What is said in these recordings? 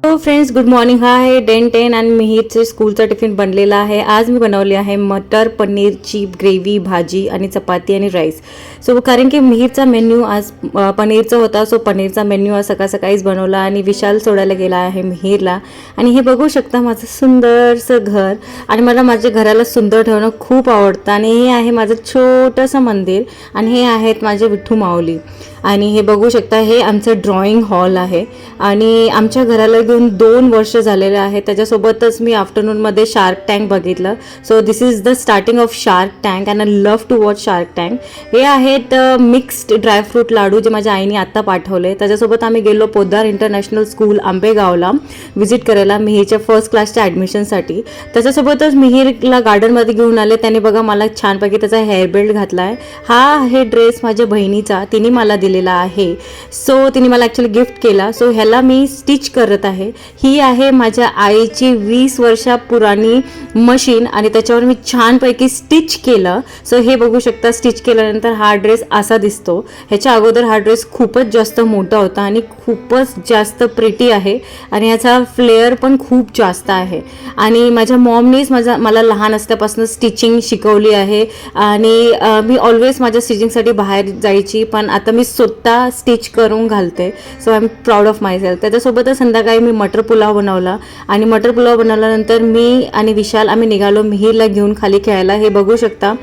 हो friends, good morning. हा आहे डे 10 आणि मिहीरचे स्कूलचा टिफिन बनलेला आहे. आज मी बनवली आहे मटर पनीरची ग्रेव्ही, भाजी आणि चपाती आणि राईस. सो कारण की मिहीरचा मेन्यू आज पनीरचा होता. सो पनीरचा मेन्यू आज सकाळ सकाळीच बनवला आणि विशाल सोडायला गेला आहे मिहीरला. आणि हे बघू शकता माझं सुंदरसं घर. आणि मला माझ्या घराला सुंदर ठेवणं खूप आवडतं. आणि हे आहे माझं छोटंसं मंदिर आणि हे आहेत माझे विठ्ठू माऊली. आणि हे बघू शकता, हे आमचं ड्रॉइंग हॉल आहे. आणि आमच्या घराला घेऊन 2 वर्ष झालेले आहे. त्याच्यासोबतच मी आफ्टरनूनमध्ये शार्क टँक बघितलं. So this is the starting of Shark Tank and I love to watch Shark Tank. हे आहेत मिक्स्ड ड्रायफ्रूट लाडू जे माझ्या आईने आत्ता पाठवले. त्याच्यासोबत आम्ही गेलो पोद्दार इंटरनॅशनल स्कूल आंबेगावला व्हिजिट करायला मिहीरच्या फर्स्ट क्लासच्या ॲडमिशनसाठी. त्याच्यासोबतच मिहीरला गार्डनमध्ये घेऊन आले. त्याने बघा मला छानपैकी त्याचा हेअरबेल्ट घातला आहे. हा आहे ड्रेस माझ्या बहिणीचा, तिने मला दिलेला आहे. सो तिने मला ॲक्च्युली गिफ्ट केला. सो ह्याला मी स्टिच करत आहे. ही आहे माझ्या आईची 20 वर्षा पुराणी मशीन आणि त्याच्यावर मी छानपैकी स्टिच केलं. सो हे बघू शकता, स्टिच केल्यानंतर हा ड्रेस असा दिसतो. ह्याच्या अगोदर हा ड्रेस खूपच जास्त मोठा होता आणि खूपच जास्त प्रिटी आहे आणि ह्याचा फ्लेअर पण खूप जास्त आहे. आणि माझ्या मॉमनीच मला लहान असल्यापासून स्टिचिंग शिकवली आहे. आणि मी ऑलवेज माझ्या स्टिचिंगसाठी बाहेर जायची, पण आता मी स्वतः स्टिच करून घालते. So I am proud of my self. त्याच्यासोबतच संध्याकाळी मी मटर पुलाव बनवला आणि मटर पुलाव बनवल्यानंतर मी आणि विशाल आम्ही निघालो मिहीरला घेऊन खाली खेळायला. हे बघू शकता,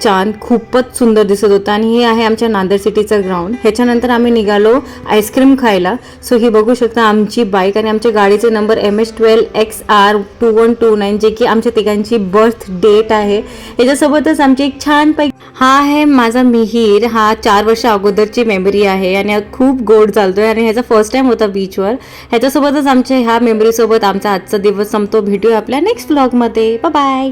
चांद खूपच सुंदर दिसत होता. आणि हे आहे आमच्या नांदेड सिटीचं ग्राउंड. ह्याच्यानंतर आम्ही निघालो आईस्क्रीम खायला. सो ही बघू शकता आमची बाईक आणि आमच्या गाडीचे नंबर MH12XR2129 जे की आमच्या तिघांची बर्थ डेट आहे. ह्याच्यासोबतच आमची एक छानपैकी हा आहे माझा मिहीर. हा 4 वर्ष अगोदरची मेमरी आहे आणि खूप गोड चालतोय आणि ह्याचा फर्स्ट टाइम होता बीचवर. ह्याच्यासोबतच आमच्या ह्या मेमरीसोबत आमचा आजचा दिवस संपतो. भेटूया आपल्या नेक्स्ट व्लॉगमध्ये. Bye bye.